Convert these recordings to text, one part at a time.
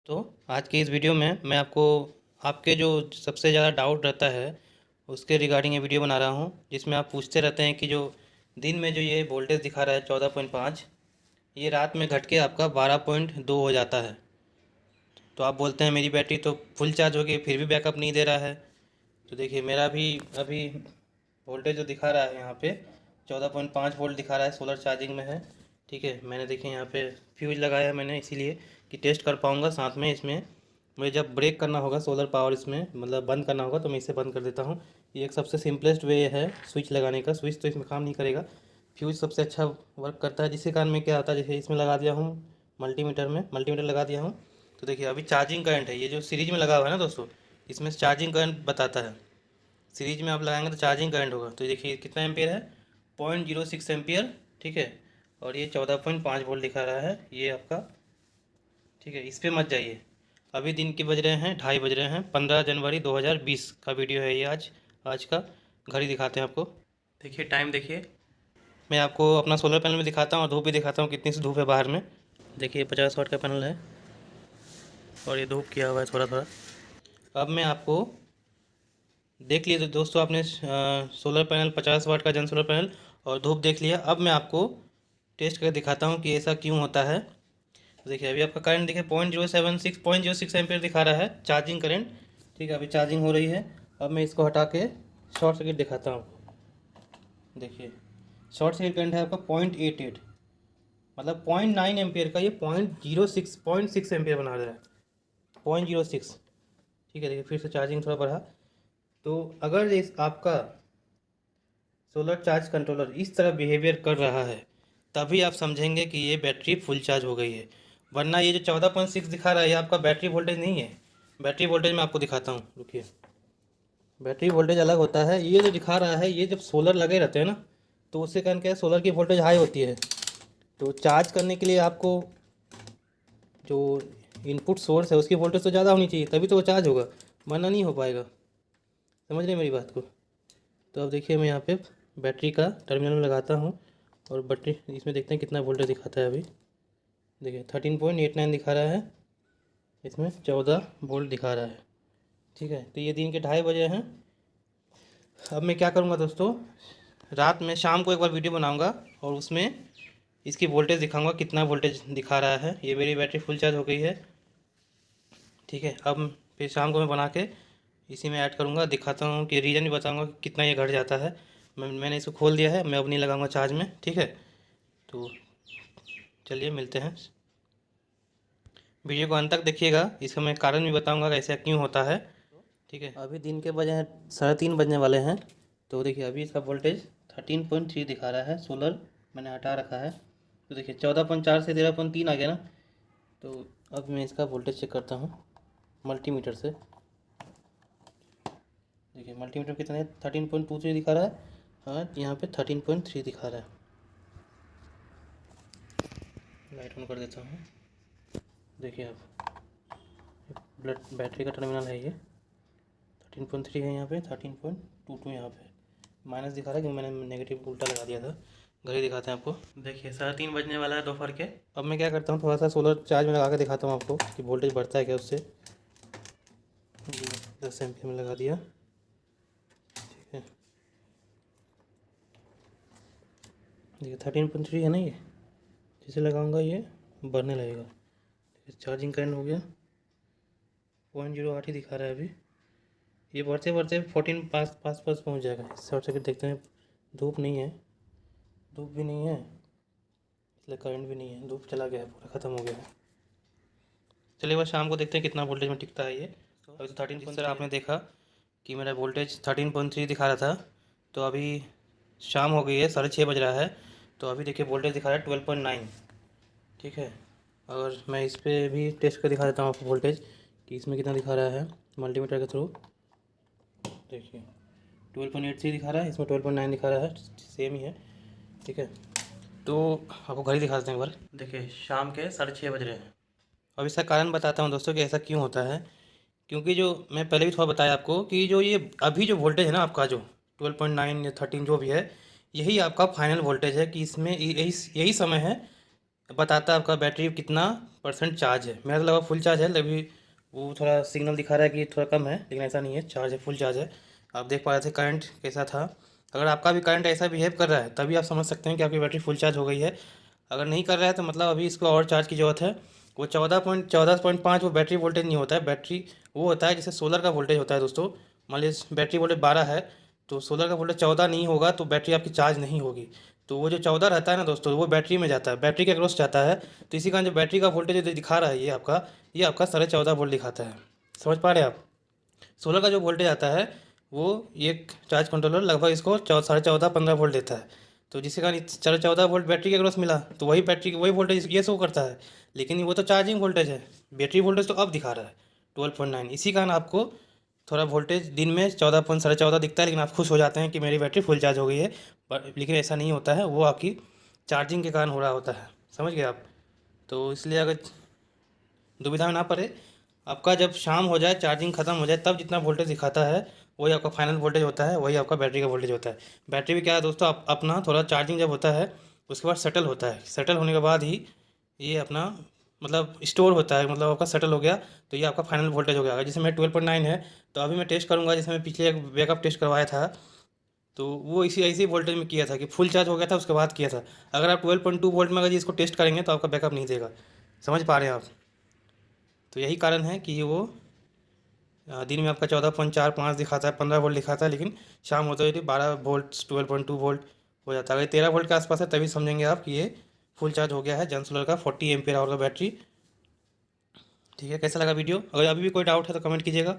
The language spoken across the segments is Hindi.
तो आज की इस वीडियो में मैं आपको आपके जो सबसे ज़्यादा डाउट रहता है उसके रिगार्डिंग ये वीडियो बना रहा हूँ, जिसमें आप पूछते रहते हैं कि जो दिन में जो ये वोल्टेज दिखा रहा है 14.5, ये रात में घट के आपका 12.2 हो जाता है। तो आप बोलते हैं मेरी बैटरी तो फुल चार्ज हो गई फिर भी बैकअप नहीं दे रहा है। तो देखिए मेरा भी अभी वोल्टेज जो दिखा रहा है यहाँ पे 14.5 वोल्ट दिखा रहा है, सोलर चार्जिंग में है। ठीक है, मैंने देखिए यहाँ पे फ्यूज लगाया है मैंने इसीलिए कि टेस्ट कर पाऊँगा। साथ में इसमें मुझे जब ब्रेक करना होगा सोलर पावर, इसमें मतलब बंद करना होगा, तो मैं इसे बंद कर देता हूँ। ये एक सबसे सिंपलेस्ट वे है स्विच लगाने का। स्विच तो इसमें काम नहीं करेगा, फ्यूज सबसे अच्छा वर्क करता है। जिसके कारण में क्या होता है, जैसे इसमें लगा दिया हूँ मल्टीमीटर लगा दिया हूँ। तो देखिए अभी चार्जिंग करंट है, ये जो सीरीज में लगा हुआ है ना दोस्तों, इसमें चार्जिंग करंट बताता है। सीरीज में आप लगाएंगे तो चार्जिंग करंट होगा। तो देखिए कितना एम्पियर है, 0.06 एम्पियर। ठीक है, और ये 14.5 वोल्ट दिखा रहा है ये आपका। ठीक है, इस पर मत जाइए। अभी दिन के बज रहे हैं 2:30 बज रहे हैं, 15 जनवरी 2020 का वीडियो है ये। आज का घड़ी दिखाते हैं आपको। देखिए टाइम देखिए, मैं आपको अपना सोलर पैनल में दिखाता हूँ और धूप भी दिखाता हूँ कितनी सी धूप है बाहर में। देखिए 50 वाट का पैनल है और ये धूप किया हुआ है थोड़ा थोड़ा। अब मैं आपको देख लिए तो दोस्तों, आपने सोलर पैनल 50 वाट का जन सोलर पैनल और धूप देख लिया। अब मैं आपको टेस्ट करके दिखाता हूँ कि ऐसा क्यों होता है। तो देखिए अभी आपका करंट देखिए 0.06 एम्पियर दिखा रहा है चार्जिंग करंट। ठीक है, अभी चार्जिंग हो रही है। अब मैं इसको हटा के शॉर्ट सर्किट दिखाता हूँ। देखिए शॉर्ट सर्किट करंट है आपका 0.88, मतलब 0.9 एम्पियर का ये 0.06 एम्पियर बना दे रहा है, 0.06। ठीक है, देखिए फिर से चार्जिंग थोड़ा बढ़ा। तो अगर इस आपका सोलर चार्ज कंट्रोलर इस तरह बिहेवियर कर रहा है तभी आप समझेंगे कि ये बैटरी फुल चार्ज हो गई है। वरना ये जो 14.6 दिखा रहा है ये आपका बैटरी वोल्टेज नहीं है। बैटरी वोल्टेज मैं आपको दिखाता हूँ, रुकिए। बैटरी वोल्टेज अलग होता है, ये जो दिखा रहा है ये जब सोलर लगे रहते हैं ना, तो उससे कारण क्या है, सोलर की वोल्टेज हाई होती है। तो चार्ज करने के लिए आपको जो इनपुट सोर्स है उसकी वोल्टेज तो ज़्यादा होनी चाहिए, तभी तो वो चार्ज होगा, वरना नहीं हो पाएगा। समझ रहे हैं मेरी बात को? तो अब देखिए मैं यहाँ पे बैटरी का टर्मिनल में लगाता हूँ और बैटरी इसमें देखते हैं कितना वोल्टेज दिखाता है। अभी देखिए 13.89 दिखा रहा है, इसमें 14 वोल्ट दिखा रहा है। ठीक है, तो ये दिन के 2:30 बजे हैं। अब मैं क्या करूँगा दोस्तों, रात में शाम को एक बार वीडियो बनाऊँगा और उसमें इसकी वोल्टेज दिखाऊँगा कितना वोल्टेज दिखा रहा है। ये मेरी बैटरी फुल चार्ज हो गई है। ठीक है, अब फिर शाम को मैं बना के इसी में ऐड करूँगा, दिखाता हूँ कि रीज़न भी बताऊँगा कि कितना ये घट जाता है। मैंने इसको खोल दिया है, मैं अब नहीं लगाऊंगा चार्ज में। ठीक है, तो चलिए मिलते हैं। वीडियो को अंत तक देखिएगा, इसका मैं कारण भी बताऊंगा कि ऐसा क्यों होता है। ठीक है, अभी दिन के बजे हैं 3:30 बजने वाले हैं। तो देखिए अभी इसका वोल्टेज 13.3 दिखा रहा है, सोलर मैंने हटा रखा है। तो देखिए 14.4 से 13.3 आ गया ना। तो अब मैं इसका वोल्टेज चेक करता हूँ मल्टीमीटर से। देखिए मल्टीमीटर कितना है, 13.23 दिखा रहा है। हाँ, यहाँ पे 13.3 दिखा रहा है। लाइट ऑन कर देता हूँ। देखिए आप बैटरी का टर्मिनल है, ये 13.3 है, यहाँ पे 13.22 यहाँ पे माइनस दिखा रहा है क्योंकि मैंने नेगेटिव उल्टा लगा दिया था। घड़ी दिखाते हैं आपको। देखिए 3:30 बजने वाला है दोपहर के। अब मैं क्या करता हूँ, थोड़ा सा सोलर चार्ज में लगा के दिखाता हूँ आपको कि वोल्टेज बढ़ता है क्या उससे। 10 एम्पियर में लगा दिया। ठीक है, देखिए 13.3 है ना, ये जैसे लगाऊंगा ये बढ़ने लगेगा। चार्जिंग करंट हो गया 0.08 ही दिखा रहा है अभी। ये बढ़ते बढ़ते 14 पास पहुँच जाएगा। शॉर्ट सर्किट देखते हैं, धूप नहीं है, धूप भी नहीं है, इसलिए करंट भी नहीं है, धूप चला गया है, पूरा ख़त्म हो गया है। चलिए बस शाम को देखते हैं कितना वोल्टेज में टिकता है ये। अभी तो 13 आपने देखा कि मेरा वोल्टेज 13.3 दिखा रहा था। तो अभी शाम हो गई है, 6:30 बज रहा है। तो अभी देखिए वोल्टेज दिखा रहा है 12.9। ठीक है, और मैं इस पर भी टेस्ट कर दिखा देता हूँ आपको वोल्टेज कि इसमें कितना दिखा रहा है मल्टीमीटर के थ्रू। देखिए 12.83 दिखा रहा है, इसमें 12.9 दिखा रहा है, सेम ही है। ठीक है, तो आपको घड़ी दिखा देते हैं एक बार। देखिए शाम के 6:30 बज रहे हैं। अब इसका कारण बताता हूँ दोस्तों कि ऐसा क्यों होता है। क्योंकि जो मैं पहले भी थोड़ा बताया आपको कि जो ये अभी जो वोल्टेज है ना आपका, जो 12.9 या 13 जो भी है, यही आपका फाइनल वोल्टेज है कि इसमें यही यही समय है बताता है आपका बैटरी कितना परसेंट चार्ज है। मेरा तो लगभग फुल चार्ज है, अभी वो थोड़ा सिग्नल दिखा रहा है कि थोड़ा कम है, लेकिन ऐसा नहीं है, चार्ज है, फुल चार्ज है। आप देख पा रहे थे करंट कैसा था। अगर आपका भी करंट ऐसा बिहेव कर रहा है तभी आप समझ सकते हैं कि आपकी बैटरी फुल चार्ज हो गई है। अगर नहीं कर रहा है तो मतलब अभी इसको और चार्ज की ज़रूरत है। वो 14.5 वो बैटरी वोल्टेज नहीं होता है। बैटरी वो होता है जैसे सोलर का वोल्टेज होता है दोस्तों। मान लीजिए बैटरी वोल्टेज 12 है, तो सोलर का वोल्टेज 14 नहीं होगा तो बैटरी आपकी चार्ज नहीं होगी। तो वो जो 14 रहता है ना दोस्तों, वो बैटरी में जाता है, बैटरी के अक्रॉस जाता है। तो इसी कारण जो बैटरी का वोल्टेज जो दिखा रहा है ये आपका 14.5 वोल्ट दिखाता है। समझ पा रहे हैं आप? सोलर का जो वोल्टेज आता है वो एक चार्ज कंट्रोलर लगभग इसको 14.5-15 वोल्ट देता है। तो जिसके कारण 14.5 वोल्ट बैटरी के अक्रॉस मिला, तो वही बैटरी वही वोल्टेज ये शो करता है। लेकिन वो तो चार्जिंग वोल्टेज है, बैटरी वोल्टेज तो अब दिखा रहा है 12.9। इसी कारण आपको थोड़ा वोल्टेज दिन में 14.14 दिखता है, लेकिन आप खुश हो जाते हैं कि मेरी बैटरी फुल चार्ज हो गई है। पर लेकिन ऐसा नहीं होता है, वो आपकी चार्जिंग के कारण हो रहा होता है। समझ गए आप? तो इसलिए अगर दुविधा में ना पड़े, आपका जब शाम हो जाए, चार्जिंग ख़त्म हो जाए, तब जितना वोल्टेज दिखाता है वही आपका फाइनल वोल्टेज होता है, वही आपका बैटरी का वोल्टेज होता है। बैटरी भी क्या है दोस्तों, अपना थोड़ा चार्जिंग जब होता है उसके बाद सेटल होता है, सेटल होने के बाद ही ये अपना मतलब स्टोर होता है, मतलब आपका सेटल हो गया तो ये आपका फाइनल वोल्टेज हो गया। जैसे मैं 12.9 है, तो अभी मैं टेस्ट करूँगा, जैसे मैं पिछले एक बैकअप टेस्ट करवाया था, तो वो इसी ऐसे वोल्टेज में किया था कि फुल चार्ज हो गया था, उसके बाद किया था। अगर आप 12.2 वोल्ट में अगर इसको टेस्ट करेंगे तो आपका बैकअप नहीं देगा। समझ पा रहे हैं आप? तो यही कारण है कि वो दिन में आपका 14.45 दिखाता है, 15 वोल्ट दिखाता है, लेकिन शाम होते हुए 12 वोल्ट 12.2 वोल्ट हो जाता है। अगर 13 वोल्ट के आसपास है तभी समझेंगे आप कि ये फुल चार्ज हो गया है जन सोलर का 40 एम्पियर आवर का बैटरी। ठीक है, कैसा लगा वीडियो? अगर अभी भी कोई डाउट है तो कमेंट कीजिएगा,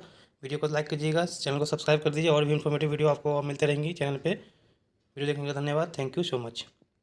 वीडियो को लाइक कीजिएगा, चैनल को सब्सक्राइब कर दीजिए। और भी इन्फॉर्मेटिव वीडियो आपको मिलते रहेंगी चैनल पर। वीडियो देखने का धन्यवाद। Thank you so much.